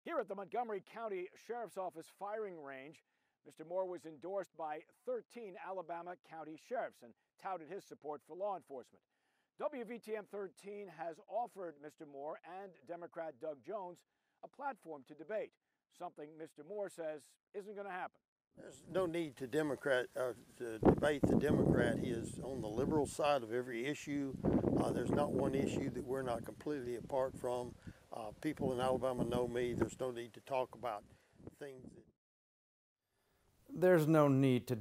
Here at the Montgomery County Sheriff's Office firing range, Mr. Moore was endorsed by 13 Alabama county sheriffs and touted his support for law enforcement. WVTM 13 has offered Mr. Moore and Democrat Doug Jones a platform to debate, something Mr. Moore says isn't going to happen. There's no need to debate the Democrat. He is on the liberal side of every issue. There's not one issue that we're not completely apart from. People in Alabama know me. There's no need to talk about things that... There's no need to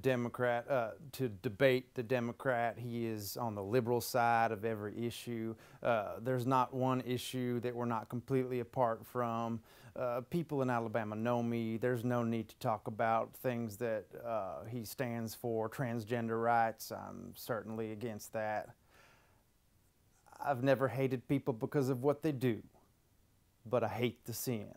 debate the Democrat. He is on the liberal side of every issue. There's not one issue that we're not completely apart from. People in Alabama know me. There's no need to talk about things that he stands for, transgender rights. I'm certainly against that. I've never hated people because of what they do, but I hate the sin.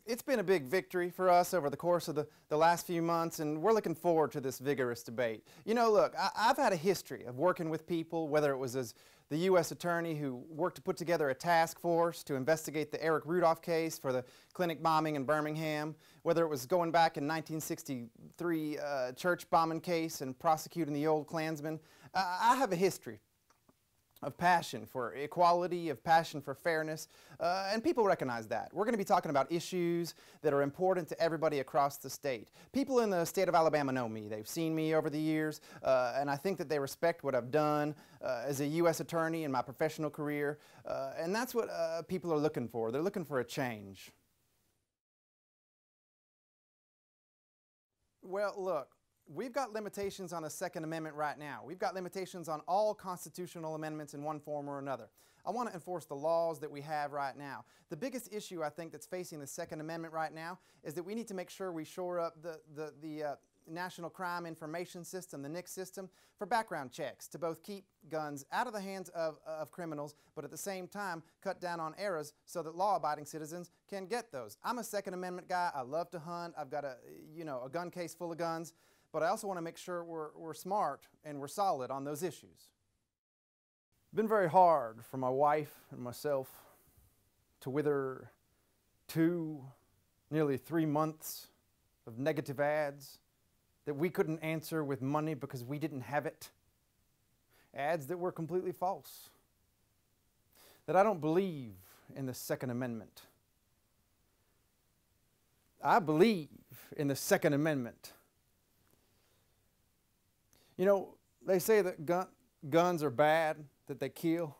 It's been a big victory for us over the course of the last few months, and we're looking forward to this vigorous debate. You know, look, I've had a history of working with people, whether it was as the U.S. attorney who worked to put together a task force to investigate the Eric Rudolph case for the clinic bombing in Birmingham, whether it was going back in 1963 church bombing case and prosecuting the old Klansmen. I have a history of passion for equality, of passion for fairness, and people recognize that. We're going to be talking about issues that are important to everybody across the state. People in the state of Alabama know me. They've seen me over the years, and I think that they respect what I've done as a U.S. attorney in my professional career, and that's what people are looking for. They're looking for a change. Well, look. We've got limitations on the Second Amendment right now. We've got limitations on all constitutional amendments in one form or another. I want to enforce the laws that we have right now. The biggest issue I think that's facing the Second Amendment right now is that we need to make sure we shore up the National Crime Information System, the NICS system, for background checks to both keep guns out of the hands of criminals, but at the same time cut down on errors so that law-abiding citizens can get those. I'm a Second Amendment guy. I love to hunt. I've got a gun case full of guns. But I also want to make sure we're smart and we're solid on those issues. It's been very hard for my wife and myself to wither nearly 3 months of negative ads that we couldn't answer with money because we didn't have it. Ads that were completely false. That I don't believe in the Second Amendment. I believe in the Second Amendment. You know, they say that guns are bad, that they kill.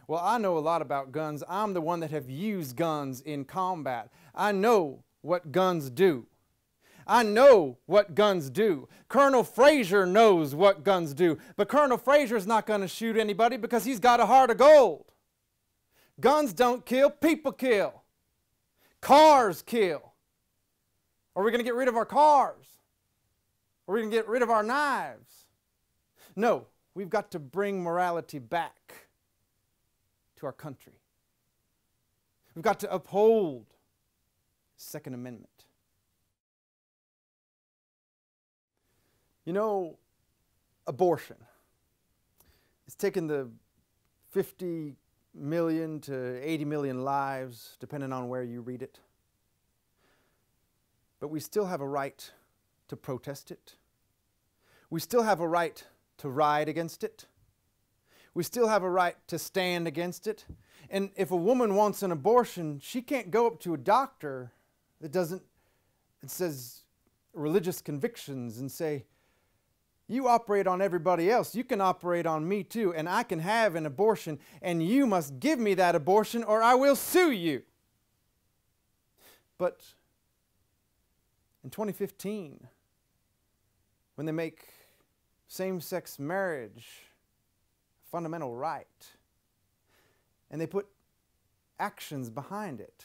Well, I know a lot about guns. I'm the one that have used guns in combat. I know what guns do. I know what guns do. Colonel Frazier knows what guns do. But Colonel Frazier's not going to shoot anybody because he's got a heart of gold. Guns don't kill, people kill. Cars kill. Are we going to get rid of our cars? Are we going to get rid of our knives? No, we've got to bring morality back to our country. We've got to uphold the Second Amendment. You know, abortion. It's taken the 50 million to 80 million lives, depending on where you read it. But we still have a right to protest it. We still have a right to ride against it. We still have a right to stand against it. And if a woman wants an abortion, she can't go up to a doctor that says religious convictions and say, you operate on everybody else, you can operate on me too, and I can have an abortion, and you must give me that abortion or I will sue you. But in 2015, when they make same-sex marriage a fundamental right, and they put actions behind it,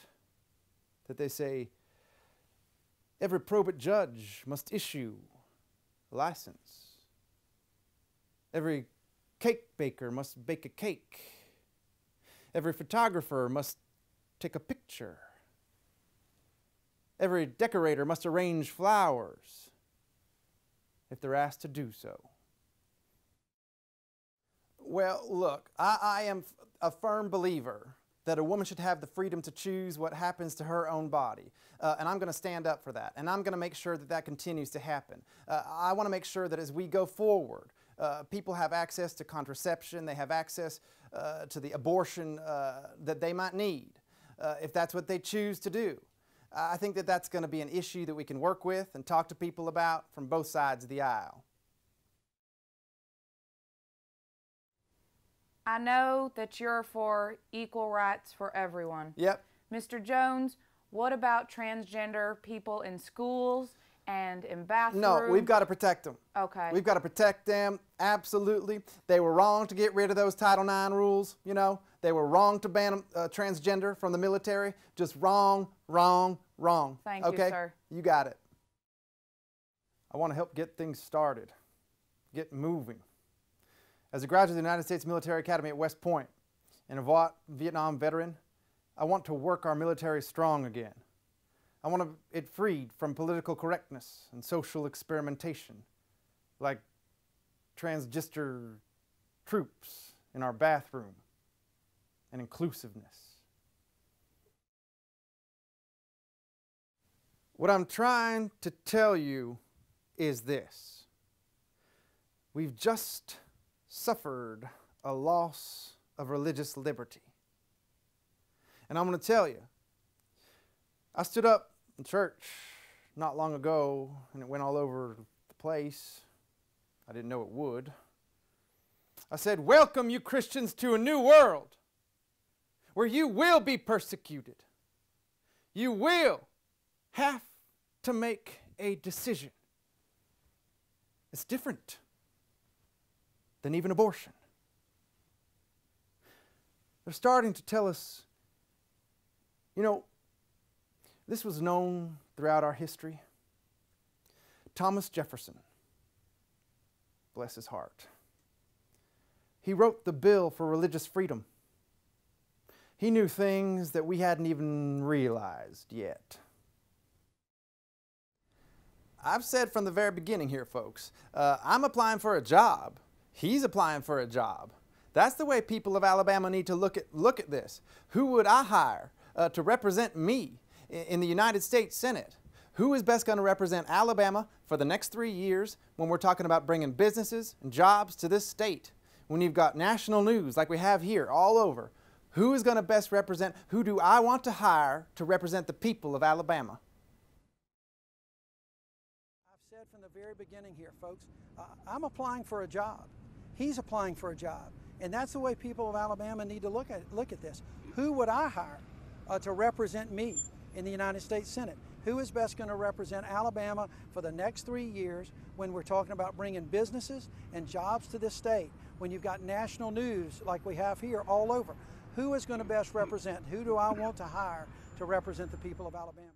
that they say every probate judge must issue a license, every cake baker must bake a cake, every photographer must take a picture, every decorator must arrange flowers if they're asked to do so. Well, look, I am a firm believer that a woman should have the freedom to choose what happens to her own body. And I'm going to stand up for that. And I'm going to make sure that that continues to happen. I want to make sure that as we go forward, people have access to contraception, they have access to the abortion that they might need, if that's what they choose to do. I think that that's going to be an issue that we can work with and talk to people about from both sides of the aisle. I know that you're for equal rights for everyone. Yep. Mr. Jones, what about transgender people in schools and in bathrooms? No, we've got to protect them. Okay. We've got to protect them, absolutely. They were wrong to get rid of those Title IX rules, you know. They were wrong to ban transgender from the military. Just wrong, wrong, wrong. Thank you, sir. You got it. I want to help get things started, get moving. As a graduate of the United States Military Academy at West Point and a Vietnam veteran, I want to work our military strong again. I want it freed from political correctness and social experimentation, like transgender troops in our bathroom, and inclusiveness. What I'm trying to tell you is this. We've just suffered a loss of religious liberty. And I'm going to tell you, I stood up in church not long ago and it went all over the place. I didn't know it would. I said, welcome you Christians to a new world where you will be persecuted. You will have to make a decision. It's different than even abortion. They're starting to tell us, you know, this was known throughout our history. Thomas Jefferson, bless his heart, he wrote the Bill for Religious Freedom. He knew things that we hadn't even realized yet. I've said from the very beginning here, folks, I'm applying for a job. He's applying for a job. That's the way people of Alabama need to look at this. Who would I hire to represent me in the United States Senate? Who is best going to represent Alabama for the next 3 years when we're talking about bringing businesses and jobs to this state? When you've got national news like we have here all over, who is going to best represent, who do I want to hire to represent the people of Alabama? I've said from the very beginning here, folks, I'm applying for a job. He's applying for a job. And that's the way people of Alabama need to look at this. Who would I hire to represent me in the United States Senate? Who is best going to represent Alabama for the next 3 years when we're talking about bringing businesses and jobs to this state, when you've got national news like we have here all over? Who is going to best represent? Who do I want to hire to represent the people of Alabama?